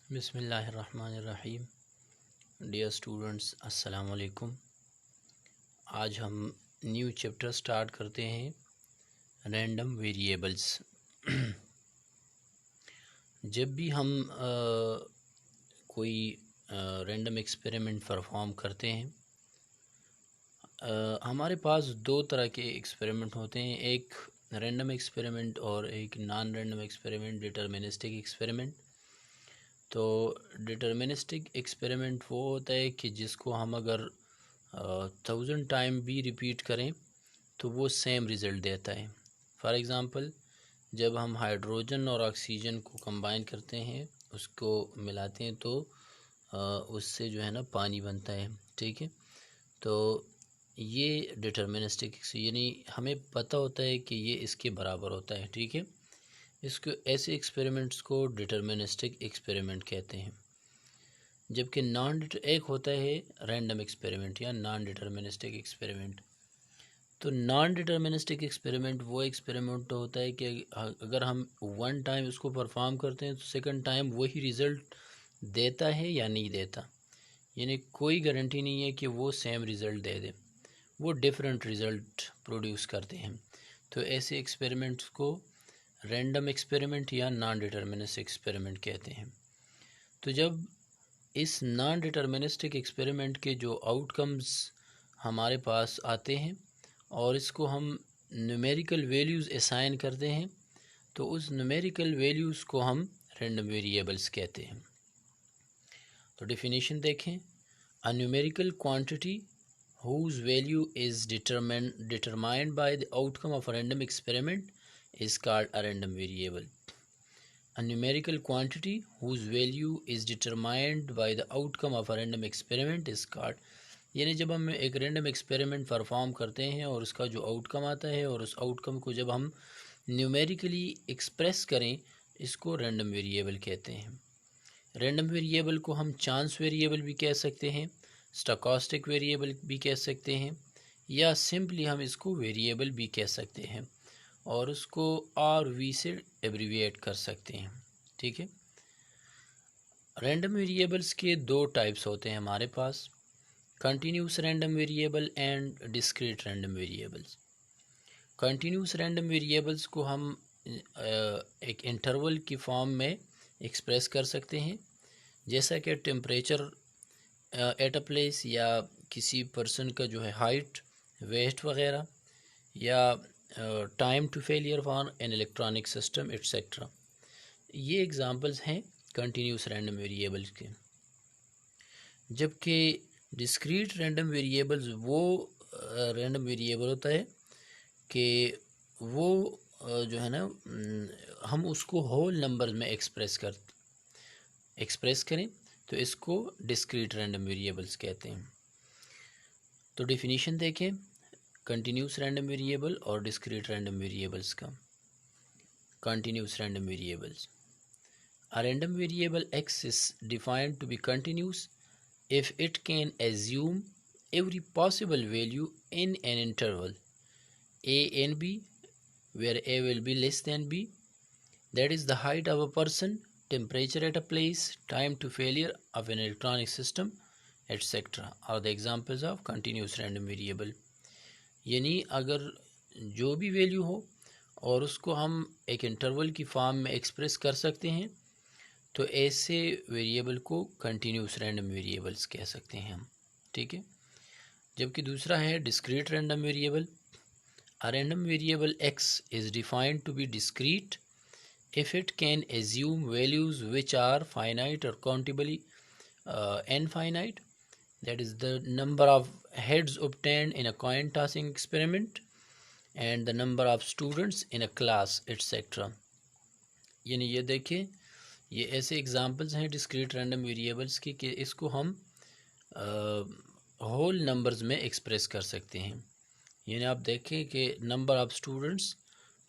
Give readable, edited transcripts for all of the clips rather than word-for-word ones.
बिस्मिल्लाहिर्रहमानिर्रहीम। Dear students, अस्सलाम वालेकुम। आज हम न्यू चैप्टर स्टार्ट करते हैं, रैंडम वेरिएबल्स। जब भी हम कोई रैंडम एक्सपेरिमेंट परफॉर्म करते हैं, हमारे पास दो तरह के एक्सपेरिमेंट होते हैं, एक रैंडम एक्सपेरिमेंट और एक non random experiment, deterministic experiment. तो डिटर्मिनिस्टिक एक्सपेरिमेंट वो होता है कि जिसको हम अगर 1000 टाइम भी रिपीट करें तो वो सेम रिज़ल्ट देता है। फॉर एग्ज़ाम्पल, जब हम हाइड्रोजन और ऑक्सीजन को कंबाइन करते हैं, उसको मिलाते हैं, तो उससे जो है ना पानी बनता है। ठीक है, तो ये डिटर्मिनिस्टिक यानी हमें पता होता है कि ये इसके बराबर होता है। ठीक है, इसको ऐसे एक्सपेरिमेंट्स को डिटर्मिनिस्टिक एक्सपेरिमेंट कहते हैं। जबकि एक होता है रैंडम एक्सपेरिमेंट या नॉन डिटर्मिनिस्टिक एक्सपेरिमेंट। तो नॉन डिटर्मिनिस्टिक एक्सपेरिमेंट वो एक्सपेरिमेंट होता है कि अगर हम वन टाइम इसको परफॉर्म करते हैं तो सेकंड टाइम वही रिज़ल्ट देता है या नहीं देता, यानी कोई गारंटी नहीं है कि वो सेम रिज़ल्ट दे दे, वो डिफरेंट रिज़ल्ट प्रोड्यूस करते हैं। तो ऐसे एक्सपेरिमेंट्स को रैंडम एक्सपेरिमेंट या नॉन डिटर्मिनिस्टिक एक्सपेरिमेंट कहते हैं। तो जब इस नॉन डिटर्मिनिस्टिक एक्सपेरिमेंट के जो आउटकम्स हमारे पास आते हैं और इसको हम न्यूमेरिकल वैल्यूज़ असाइन करते हैं, तो उस न्यूमेरिकल वैल्यूज़ को हम रैंडम वेरिएबल्स कहते हैं। तो डेफिनेशन देखें, a numerical quantity whose value is determined by the outcome of a random experiment is called a random variable. A numerical quantity whose value is determined by the outcome of a random experiment is called, यानी जब हम एक random experiment perform करते हैं और उसका जो outcome आता है और उस आउटकम को जब हम न्यूमेरिकली एक्सप्रेस करें, इसको रैंडम वेरिएबल कहते हैं। रैंडम वेरिएबल को हम चांस वेरिएबल भी कह सकते हैं, स्टोकास्टिक वेरिएबल भी कह सकते हैं, या सिंपली हम इसको वेरिएबल भी कह सकते हैं और उसको RV से एब्रीविएट कर सकते हैं। ठीक है, रैंडम वेरिएबल्स के दो टाइप्स होते हैं हमारे पास, continuous random variable and discrete random variables. Continuous random variables को हम एक इंटरवल की फॉर्म में एक्सप्रेस कर सकते हैं, जैसा कि टेम्परेचर एट अ प्लेस, या किसी पर्सन का जो है हाइट, वेट वगैरह, या time to failure for an electronic system etcetera. ये एग्जांपल्स हैं कंटिन्यूस रैंडम वेरिएबल्स के। जबकि डिस्क्रीट रैंडम वेरिएबल्स वो रैंडम वेरिएबल होता है कि वो जो है ना हम उसको होल नंबर में एक्सप्रेस करें, तो इसको डिस्क्रीट रैंडम वेरिएबल्स कहते हैं। तो डेफिनेशन देखें कंटिन्यूस रैंडम वेरिएबल और डिस्क्रीट रैंडम वेरिएबल्स का। Continuous random variables, a random variable x is defined to be continuous if it can assume every possible value in an interval a and b, where a will be less than b, that is the height of a person, temperature at a place, time to failure of an electronic system, etc. are the examples of continuous random variable। यानी अगर जो भी value हो और उसको हम एक interval की फॉर्म में एक्सप्रेस कर सकते हैं, तो ऐसे वेरिएबल को कंटिन्यूस रैंडम वेरिएबल्स कह सकते हैं हम। ठीक है, जबकि दूसरा है discrete random variable. A random variable x is defined to be discrete if it can assume values which are finite or countably infinite, that is the number of heads obtained in a coin tossing experiment and the number of students in a class etc. यानी ये देखें, ये ऐसे examples हैं discrete random variables की कि इसको हम होल नंबर्स में एक्सप्रेस कर सकते हैं। यानी आप देखें कि नंबर ऑफ़ स्टूडेंट्स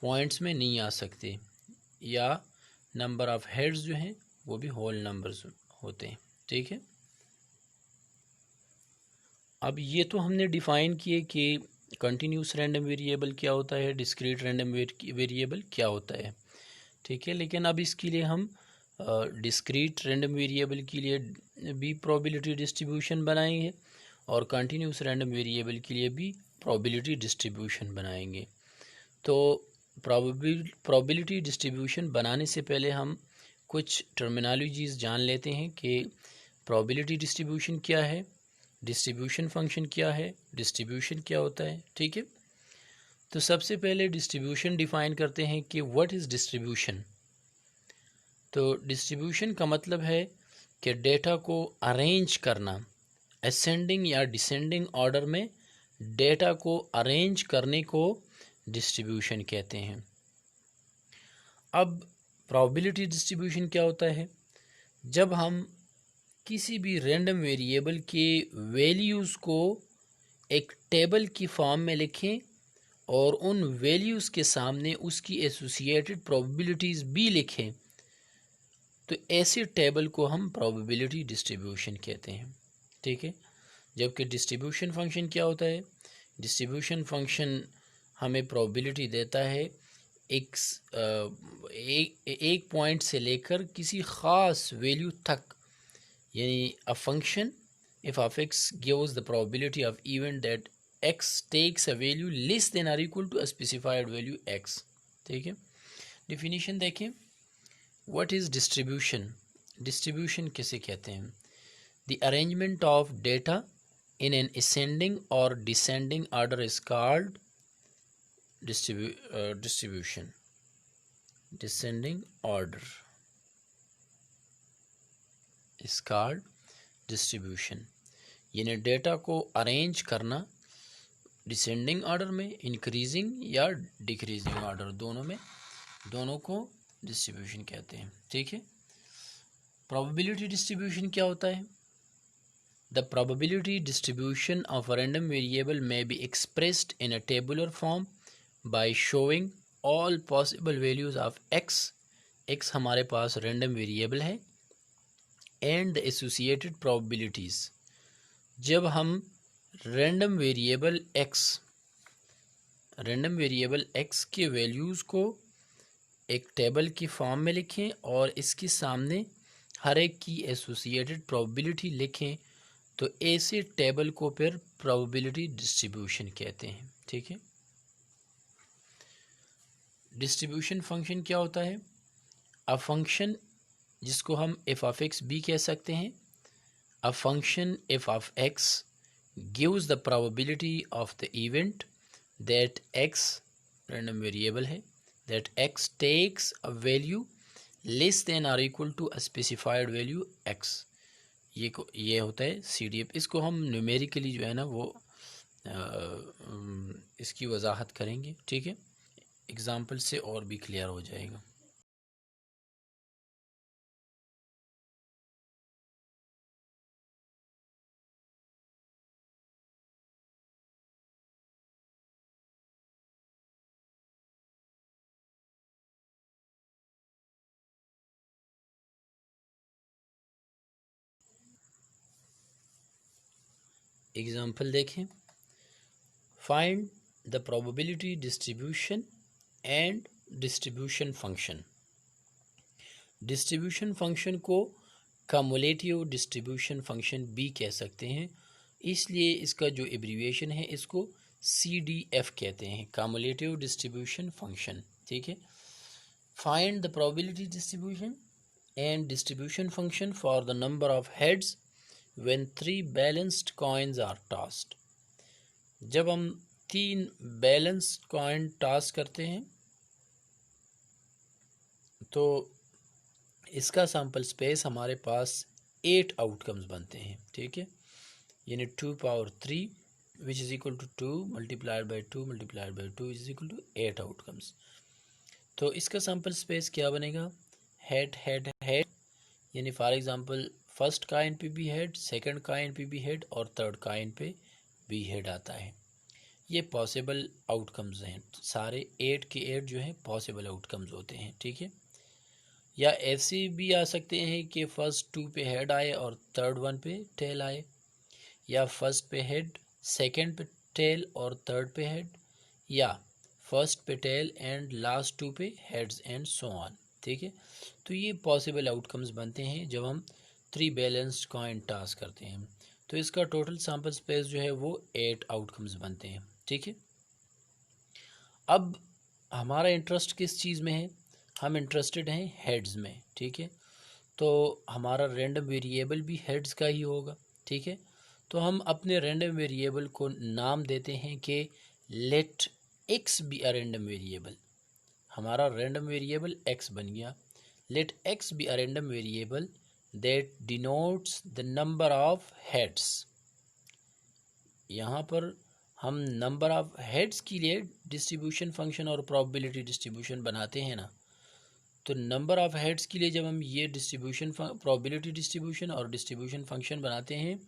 पॉइंट्स में नहीं आ सकते, या नंबर ऑफ़ हेड्स जो हैं वो भी होल नंबर्स होते हैं। ठीक है, अब ये तो हमने डिफ़ाइन किए कि कंटिन्यूस रैंडम वेरिएबल क्या होता है, डिस्क्रीट रैंडम वेरिएबल क्या होता है। ठीक है, लेकिन अब इसके लिए हम डिस्क्रीट रैंडम वेरिएबल के लिए भी प्रोबेबिलिटी डिस्ट्रीब्यूशन बनाएंगे और कंटिन्यूस रैंडम वेरिएबल के लिए भी प्रोबेबिलिटी डिस्ट्रीब्यूशन बनाएंगे। तो प्रोबेबिलिटी डिस्ट्रीब्यूशन बनाने से पहले हम कुछ टर्मिनोलॉजीज़ जान लेते हैं कि प्रोबेबिलिटी डिस्ट्रीब्यूशन क्या है, डिस्ट्रीब्यूशन फंक्शन क्या है, डिस्ट्रीब्यूशन क्या होता है। ठीक है, तो सबसे पहले डिस्ट्रीब्यूशन डिफ़ाइन करते हैं कि व्हाट इज़ डिस्ट्रीब्यूशन। तो डिस्ट्रीब्यूशन का मतलब है कि डेटा को अरेंज करना, असेंडिंग या डिसेंडिंग ऑर्डर में डेटा को अरेंज करने को डिस्ट्रीब्यूशन कहते हैं। अब प्रोबेबिलिटी डिस्ट्रीब्यूशन क्या होता है? जब हम किसी भी रैंडम वेरिएबल के वैल्यूज़ को एक टेबल की फॉर्म में लिखें और उन वैल्यूज़ के सामने उसकी एसोसिएटेड प्रोबेबिलिटीज़ भी लिखें, तो ऐसे टेबल को हम प्रोबेबिलिटी डिस्ट्रीब्यूशन कहते हैं। ठीक है, जबकि डिस्ट्रीब्यूशन फंक्शन क्या होता है? डिस्ट्रीब्यूशन फंक्शन हमें प्रोबेबिलिटी देता है एक पॉइंट से लेकर किसी ख़ास वैल्यू तक, यानी a function f of x gives the probability of event that x takes a value less than और equal to a specified value x. ठीक है, डिफिनीशन देखें, व्हाट इज़ डिस्ट्रीब्यूशन। डिस्ट्रीब्यूशन किसे कहते हैं? The arrangement of data in an ascending or descending order is called distribution. Descending order is called distribution. यानी data को arrange करना descending order में, इंक्रीजिंग या डिक्रीजिंग ऑर्डर दोनों में, दोनों को डिस्ट्रीब्यूशन कहते हैं। ठीक है, प्रोबेबिलिटी डिस्ट्रीब्यूशन क्या होता है? The probability distribution of a random variable may be expressed in a tabular form by showing all possible values of x. x हमारे पास random variable है and the associated probabilities. जब हम random variable x के values को एक table की form में लिखें और इसके सामने हर एक की associated probability लिखें, तो ऐसे टेबल को फिर प्रोबेबिलिटी डिस्ट्रीब्यूशन कहते हैं। ठीक है, डिस्ट्रीब्यूशन फंक्शन क्या होता है? अ फंक्शन जिसको हम एफ ऑफ एक्स भी कह सकते हैं। A function f of x gives the probability of the event that x random variable है, that x takes a value less than और equal to a specified value x. ये होता है CDF। इसको हम न्यूमेरिकली जो है ना वो इसकी वजाहत करेंगे। ठीक है, एग्जाम्पल से और भी क्लियर हो जाएगा। एग्जाम्पल देखें, find the probability distribution and distribution function. Distribution function को कम्युलेटिव डिस्ट्रीब्यूशन फंक्शन भी कह सकते हैं, इसलिए इसका जो एब्रीविएशन है इसको CDF कहते हैं, कम्युलेटिव डिस्ट्रीब्यूशन फंक्शन। ठीक है, find the probability distribution and distribution function for the number of heads when 3 balanced coins are tossed. जब हम 3 बैलेंस्ड कॉइन टॉस करते हैं तो इसका सैम्पल स्पेस हमारे पास 8 आउटकम्स बनते हैं। ठीक है, यानी 2 power 3 which is equal to 2 multiplied by 2 multiplied by 2 is equal to 8 outcomes. तो इसका सैम्पल स्पेस क्या बनेगा? हेड हेड हेड, यानी फॉर एग्जांपल फर्स्ट कॉइन पे भी हेड, सेकंड कॉइन पे भी हेड और थर्ड कॉइन पे भी हेड आता है। ये पॉसिबल आउटकम्स हैं, सारे 8 के 8 जो हैं पॉसिबल आउटकम्स होते हैं। ठीक है, या ऐसे भी आ सकते हैं कि फर्स्ट 2 पे हेड आए और थर्ड 1 पे टेल आए, या फर्स्ट पे हेड, सेकंड पे टेल और थर्ड पे हेड, या फर्स्ट पे टेल एंड लास्ट 2 पे हेड्स एंड सो ऑन। ठीक है। तो ये पॉसिबल आउटकम्स बनते हैं जब हम 3 बैलेंस्ड कॉइन टास्क करते हैं। तो इसका टोटल सैम्पल स्पेस जो है वो 8 आउटकम्स बनते हैं, ठीक है। अब हमारा इंटरेस्ट किस चीज़ में है, हम इंटरेस्टेड हैं हेड्स में, ठीक है। तो हमारा रैंडम वेरिएबल भी हेड्स का ही होगा, ठीक है। तो हम अपने रैंडम वेरिएबल को नाम देते हैं कि let X be a random variable. हमारा रैंडम वेरिएबल एक्स बन गया। Let X be a random variable that denotes the number of heads. यहाँ पर हम नंबर ऑफ हेड्स के लिए डिस्ट्रीब्यूशन फंक्शन और प्रोबेबिलिटी डिस्ट्रीब्यूशन बनाते हैं ना। तो नंबर ऑफ हेड्स के लिए जब हम ये डिस्ट्रीब्यूशन प्रोबेबिलिटी डिस्ट्रीब्यूशन और डिस्ट्रीब्यूशन फंक्शन बनाते हैं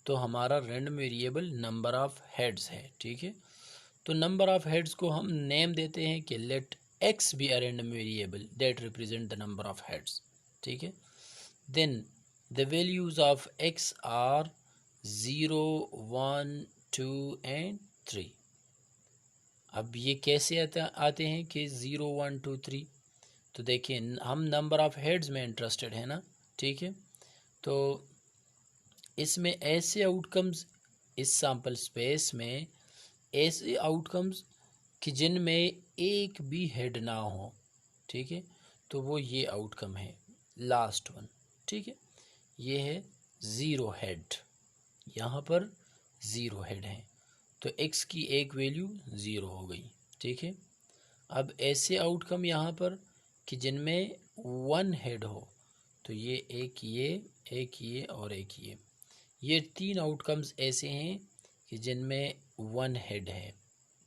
तो हमारा random variable number of heads है, ठीक है। तो नंबर ऑफ हेड्स को हम नेम देते हैं कि let X be a random variable that represent the number of heads, ठीक है। Then the values of X are 0, 1, 2 and 3। अब ये कैसे आते हैं कि 0, 1, 2, 3। तो देखिए हम नंबर ऑफ हेड्स में इंटरेस्टेड है ना, ठीक है। तो इसमें ऐसे आउटकम्स, इस सैम्पल स्पेस में ऐसे आउटकम्स कि जिनमें एक भी हेड ना हो, ठीक है। तो वो ये आउटकम है लास्ट वन, ठीक है। ये है 0 हेड, यहाँ पर 0 हेड है तो x की एक वैल्यू 0 हो गई, ठीक है। अब ऐसे आउटकम यहाँ पर कि जिनमें 1 हेड हो, तो ये एक ये और एक ये 3 आउटकम्स ऐसे हैं कि जिनमें 1 हेड है,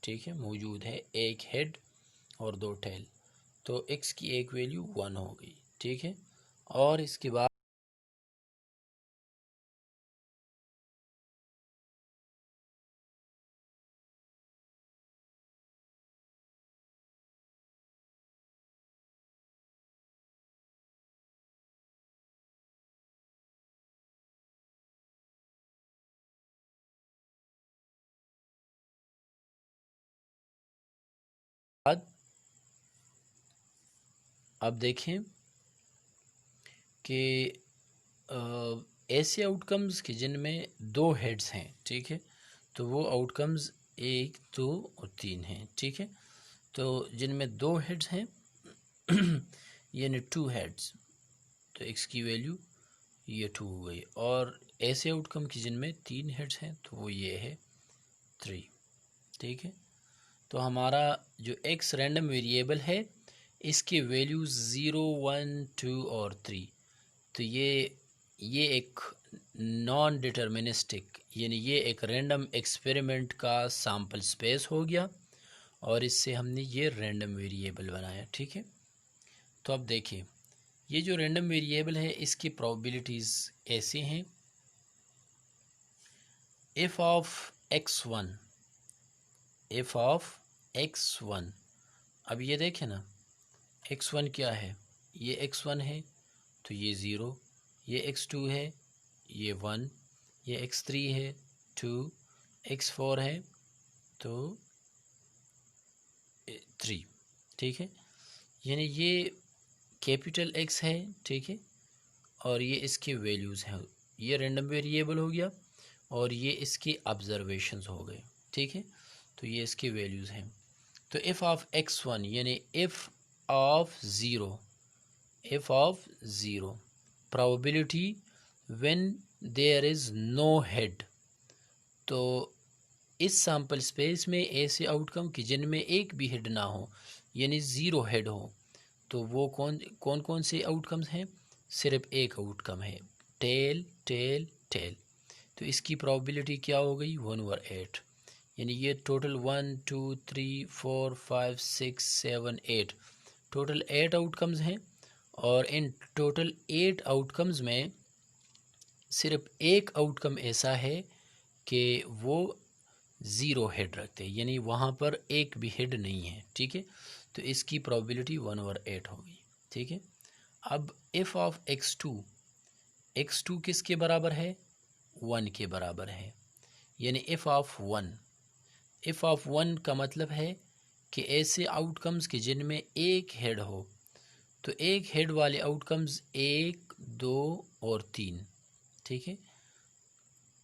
ठीक है, मौजूद है, एक हेड और 2 टेल। तो x की एक वैल्यू 1 हो गई, ठीक है। और इसके बाद अब देखें कि ऐसे आउटकम्स कि जिनमें 2 हेड्स हैं, ठीक है। तो वो आउटकम्स 1, 2 और 3 हैं, ठीक है। तो जिनमें 2 हेड्स हैं यानी 2 हेड्स, तो x की वैल्यू ये 2 हो गई। और ऐसे आउटकम की जिनमें 3 हेड्स हैं तो वो ये है 3, ठीक है। तो हमारा जो x रैंडम वेरिएबल है इसके वैल्यूज़ 0, 1, 2 और 3। तो ये एक नॉन डिटर्मिनिस्टिक यानी ये एक रैंडम एक्सपेरिमेंट का सैम्पल स्पेस हो गया और इससे हमने ये रैंडम वेरिएबल बनाया, ठीक है। तो अब देखिए ये जो रैंडम वेरिएबल है इसकी प्रोबेबिलिटीज़ ऐसे हैं। If of x1, if of x1, अब ये देखें ना x1 क्या है, ये x1 है तो ये 0, ये x2 है ये 1, ये x3 है 2, x4 है तो 3, ठीक है। यानी ये कैपिटल X है, ठीक है, और ये इसके वैल्यूज़ हैं। ये रैंडम वेरिएबल हो गया और ये इसके ऑब्जर्वेशंस हो गए, ठीक है। तो ये इसके वैल्यूज़ हैं। तो इफ़ ऑफ x1 यानी f of zero probability when there is no head. तो इस सैम्पल स्पेस में ऐसे आउटकम कि जिनमें एक भी हेड ना हो यानी 0 हेड हो, तो वो कौन कौन से आउटकम्स हैं, सिर्फ एक आउटकम है टेल टेल टेल। तो इसकी प्रोबेबिलिटी क्या हो गई 1/8। यानी ये टोटल 1, 2, 3, 4, 5, 6, 7, 8 टोटल 8 आउटकम्स हैं। और इन टोटल 8 आउटकम्स में सिर्फ एक आउटकम ऐसा है कि वो 0 हेड रखते हैं यानी वहाँ पर एक भी हेड नहीं है, ठीक है। तो इसकी प्रोबेबिलिटी 1/8 होगी, ठीक है। अब इफ़ ऑफ x2 किसके बराबर है 1 के बराबर है। यानी इफ़ ऑफ 1 का मतलब है कि ऐसे आउटकम्स के जिनमें एक हेड हो तो एक हेड वाले आउटकम्स 1, 2 और 3, ठीक है।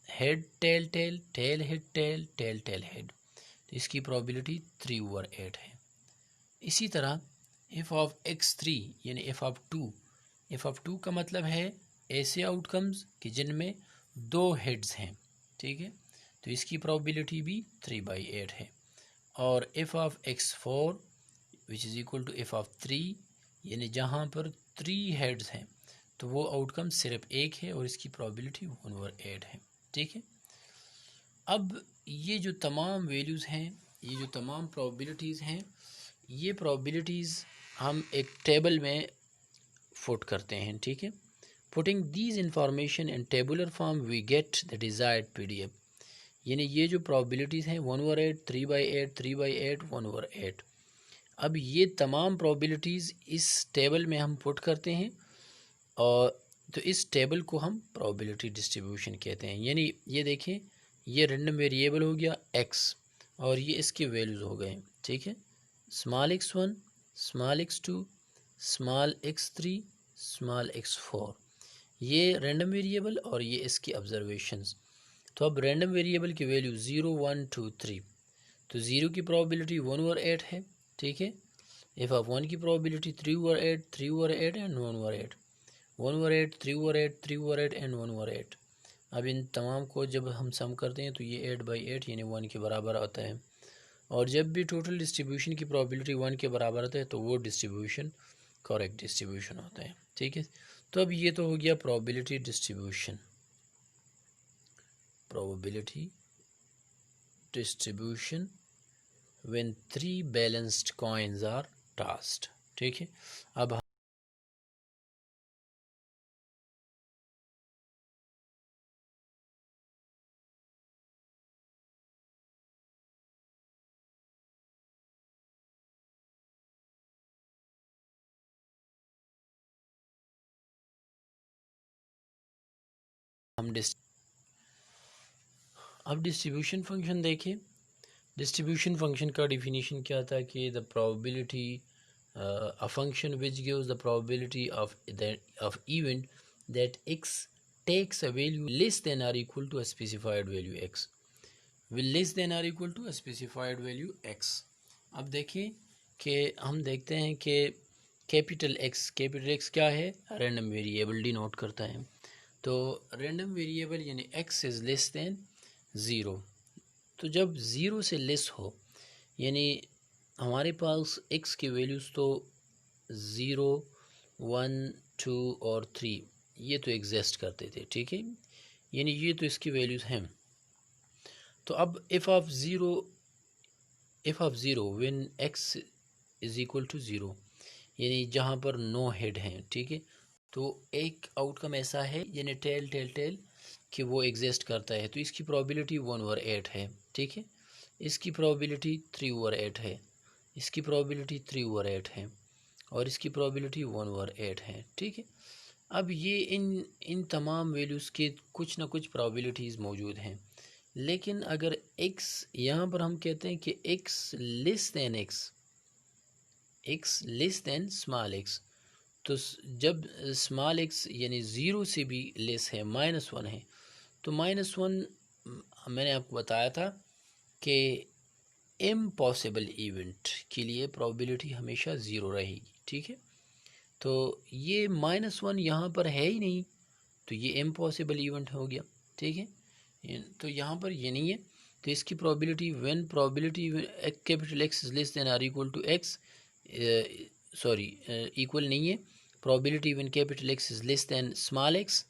Head tail tail, tail head tail, tail tail head, तो इसकी प्रोबेबिलिटी 3/8 है। इसी तरह इफ़ ऑफ x3 यानी इफ़ ऑफ 2 का मतलब है ऐसे आउटकम्स कि जिनमें 2 हेड्स हैं, ठीक है, तो इसकी प्रोबेबिलिटी भी 3/8 है। और f of x4 which is equal to f of 3 यानी जहाँ पर 3 हेड्स हैं तो वो आउटकम सिर्फ एक है और इसकी प्रोबेबिलिटी 1/8 है, ठीक है। अब ये जो तमाम वैल्यूज़ हैं, ये जो तमाम प्रोबेबिलिटीज़ हैं, ये प्रोबेबिलिटीज़ हम एक टेबल में फुट करते हैं, ठीक है। Putting these information in tabular form we get the desired PDF। यानी ये जो प्रोबेबिलिटीज़ हैं 1/8, 3/8, 3/8, 1/8, अब ये तमाम प्रोबेबिलिटीज़ इस टेबल में हम पुट करते हैं और तो इस टेबल को हम प्रोबेबिलिटी डिस्ट्रीब्यूशन कहते हैं। यानी ये देखें, ये रैंडम वेरिएबल हो गया x और ये इसके वैल्यूज़ हो गए, ठीक है। Small x1, small x2, small x3, small x4, ये रैंडम वेरिएबल और ये इसकी ऑब्जर्वेशंस। तो अब रैंडम वेरिएबल की वैल्यू 0, 1, 2, 3, तो 0 की प्रोबेबिलिटी 1/8 है, ठीक है। इफ़ ऑफ 1 की प्रोबेबिलिटी 3/8, 3/8 एंड 1/8, 1/8, 3/8, 3/8 एंड 1/8। अब इन तमाम को जब हम सम करते हैं तो ये 8/8 यानी 1 के बराबर आता है। और जब भी टोटल डिस्ट्रीब्यूशन की प्रोबेबिलिटी 1 के बराबर आता है तो वो डिस्ट्रीब्यूशन करेक्ट डिस्ट्रीब्यूशन होता है, ठीक है। तो अब ये तो हो गया probability distribution, probability distribution when 3 balanced coins are tossed, ठीक है। अब हम डिस्ट्रीब्यूशन फंक्शन देखें। डिस्ट्रीब्यूशन फंक्शन का डिफिनीशन क्या था कि the probability a function which gives the probability of event that x takes a value less than or equal to a specified value x will less than or equal to a specified value x। अब देखिए कि हम देखते हैं कि capital x क्या है, random variable denote करता है। तो रैंडम वेरिएबल यानी x इज़ लेस देन 0, तो जब 0 से लेस हो यानी हमारे पास x की वैल्यूज़ तो 0, 1, 2 और 3 ये तो एग्जिस्ट करते थे, ठीक है, यानी ये तो इसकी वैल्यूज़ हैं। तो अब f of zero when x is equal to 0 यानी जहाँ पर नो हेड हैं, ठीक है, तो एक आउटकम ऐसा है यानी टेल टेल टेल कि वो एग्जिस्ट करता है, तो इसकी प्रोबेबिलिटी 1/8 है, ठीक है। इसकी प्रोबेबिलिटी 3/8 है, इसकी प्रोबेबिलिटी 3/8 है और इसकी प्रोबेबिलिटी 1/8 है, ठीक है। अब ये इन तमाम वैल्यूज़ के कुछ ना कुछ प्रोबेबिलिटीज़ मौजूद हैं, लेकिन अगर x यहाँ पर हम कहते हैं कि x less than small x, तो जब स्मॉल x यानी 0 से भी लेस है, -1 है, तो -1 मैंने आपको बताया था कि इम्पॉसिबल इवेंट के लिए प्रोबेबिलिटी हमेशा 0 रहेगी, ठीक है। तो ये -1 यहाँ पर है ही नहीं, तो ये इम्पॉसिबल इवेंट हो गया, ठीक है। तो यहाँ पर ये नहीं है, तो इसकी probability when probability capital X is less than or equal to X, sorry equal नहीं है, probability when capital X is less than small x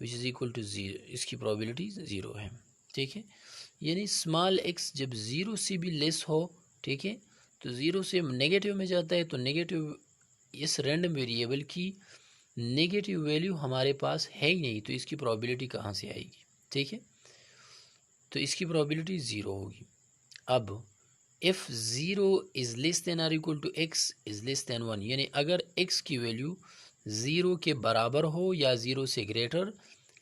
which is equal to 0, इसकी प्रोबेबिलिटी 0 है, ठीक है। यानी स्मॉल x जब 0 से भी लेस हो, ठीक है, तो 0 से नेगेटिव में जाता है, तो नेगेटिव इस रैंडम वेरिएबल की नेगेटिव वैल्यू हमारे पास है ही नहीं, तो इसकी प्रोबेबिलिटी कहाँ से आएगी, ठीक है। तो इसकी प्रोबेबिलिटी 0 होगी। अब if 0 is less than or equal to x is less than 1 यानी अगर x की वैल्यू 0 के बराबर हो या 0 से ग्रेटर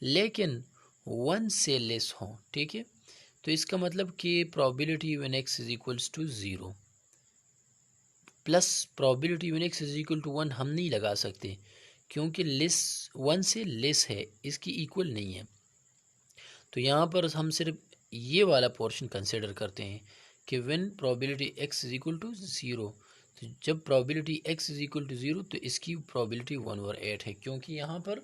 लेकिन 1 से लेस हो, ठीक है, तो इसका मतलब कि probability when x is equals to 0, plus probability one X is equal to 1 हम नहीं लगा सकते क्योंकि लेस 1 से लेस है, इसकी इक्वल नहीं है। तो यहाँ पर हम सिर्फ ये वाला पोर्शन कंसिडर करते हैं कि when probability x is equal to 0, तो जब probability x is equal to 0 तो इसकी प्रोबेबिलिटी 1/8 है, क्योंकि यहाँ पर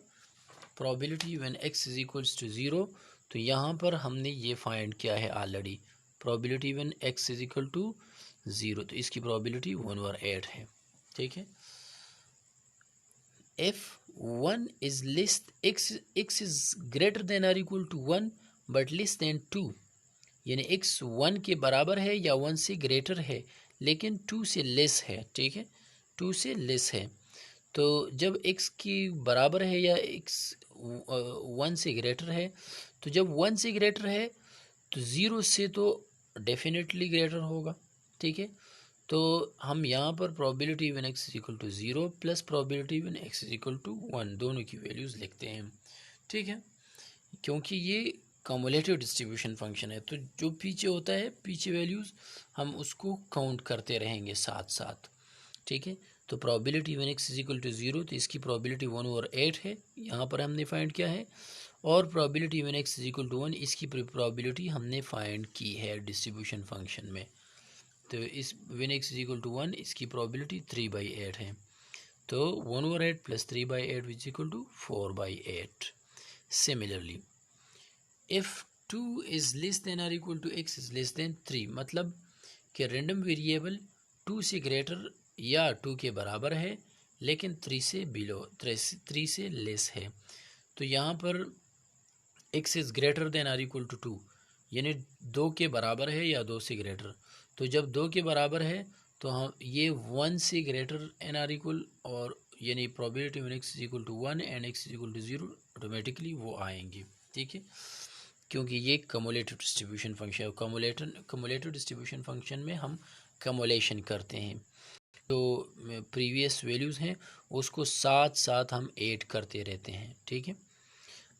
probability when x is equals to 0, तो यहाँ पर हमने ये फाइंड किया है already, probability when x is equal to 0, तो इसकी प्रोबेबिलिटी 1/8 है। ठीक है, if 1 is less x is greater than or equal to 1 but less than 2, यानी x 1 के बराबर है या 1 से ग्रेटर है लेकिन 2 से लेस है। ठीक है, 2 से लेस है, तो जब x की बराबर है या x 1 से ग्रेटर है, तो जब 1 से ग्रेटर है तो 0 से तो डेफिनेटली ग्रेटर होगा। ठीक है, तो हम यहाँ पर probability when x is equal to 0 plus probability when x is equal to 1 दोनों की वैल्यूज़ लिखते हैं। ठीक है, क्योंकि ये कम्युलेटिव डिस्ट्रीब्यूशन फंक्शन है, तो जो पीछे होता है पीछे वैल्यूज़ हम उसको काउंट करते रहेंगे साथ साथ। ठीक है, तो probability when x is equal to 0, तो इसकी प्रोबेबिलिटी 1/8 है, यहाँ पर हमने फाइंड किया है, और probability when x is equal to 1, इसकी प्रोबेबिलिटी हमने फाइंड की है डिस्ट्रीब्यूशन फंक्शन में। तो इस when x is equal to 1, इसकी प्रोबेबिलिटी 3/8 है, तो 1/8 plus 3/8 is equal to 4/8। Similarly if 2 is less than और equal to x is less than 3, मतलब कि रैंडम वेरिएबल 2 से ग्रेटर या 2 के बराबर है लेकिन 3 से बिलो 3 से लेस है, तो यहाँ पर x इज़ ग्रेटर देन और इक्वल टू 2, यानी 2 के बराबर है या 2 से ग्रेटर, तो जब 2 के बराबर है तो हम ये 1 से ग्रेटर एन आर इक्वल, और यानी probability when x is equal to 1 and x is equal to 0 automatically वो आएंगे। ठीक है, क्योंकि ये कम्युलेटिव डिस्ट्रीब्यूशन फंक्शन है, कम्युलेटिव डिस्ट्रीब्यूशन फंक्शन में हम कम्युलेशन करते हैं, जो प्रीवियस वैल्यूज़ हैं उसको साथ साथ हम ऐड करते रहते हैं। ठीक है,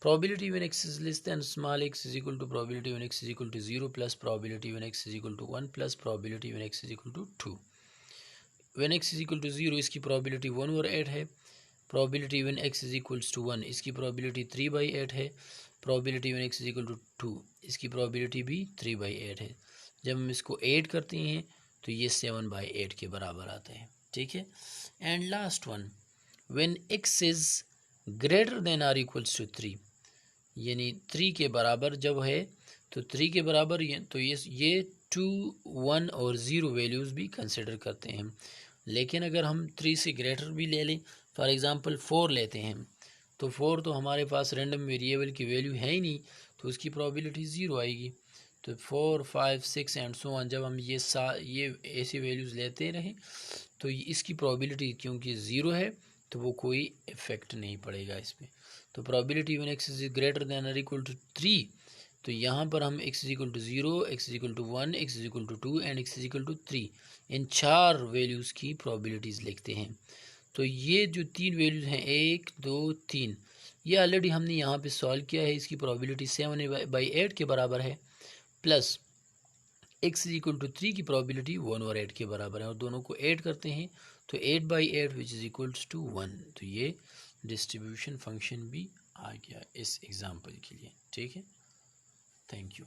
probability when x is less than small x is equal to probability when x is equal to 0 plus probability when x is equal to 1 plus probability when x is equal to 2। when x is equal to 0 इसकी probability 1/8 है, probability when x is equals to 1 इसकी probability 3/8 है, probability when x is equal to 2 इसकी probability भी 3/8 है। जब हम इसको ऐड करते हैं तो ये 7/8 के बराबर आता है। ठीक है, and last one when x is greater than or equals to 3, यानी 3 के बराबर जब है, तो 3 के बराबर तो ये 2, 1 और 0 वैल्यूज़ भी कंसिडर करते हैं, लेकिन अगर हम 3 से ग्रेटर भी ले लें, फॉर एग्ज़ाम्पल 4 लेते हैं, तो 4 तो हमारे पास रैंडम वेरिएबल की वैल्यू है ही नहीं, तो उसकी प्रोबेबिलिटी 0 आएगी। तो 4, 5, 6 एंड सो ऑन, जब हम ये ऐसी वैल्यूज़ लेते रहें तो इसकी प्रोबेबिलिटी क्योंकि 0 है तो वो कोई इफ़ेक्ट नहीं पड़ेगा इसमें। तो probability when x is greater than और इक्वल टू 3, तो यहाँ पर हम x is equal to 0, x is equal to 1, x is equal to 2 and x is equal to 3, इन 4 वैल्यूज़ की प्रोबेबिलिटीज़ लिखते हैं। तो ये जो 3 वैल्यूज़ हैं 1, 2, 3, ये ऑलरेडी हमने यहाँ पे सॉल्व किया है, इसकी प्रोबेबिलिटी 7/8 के बराबर है, plus x is equal to 3 की प्रोबेबिलिटी 1/8 के बराबर है, और दोनों को ऐड करते हैं तो 8/8 विच इज़ इक्वल्स टू 1। तो ये डिस्ट्रीब्यूशन फंक्शन भी आ गया इस एग्ज़ाम्पल के लिए। ठीक है, थैंक यू।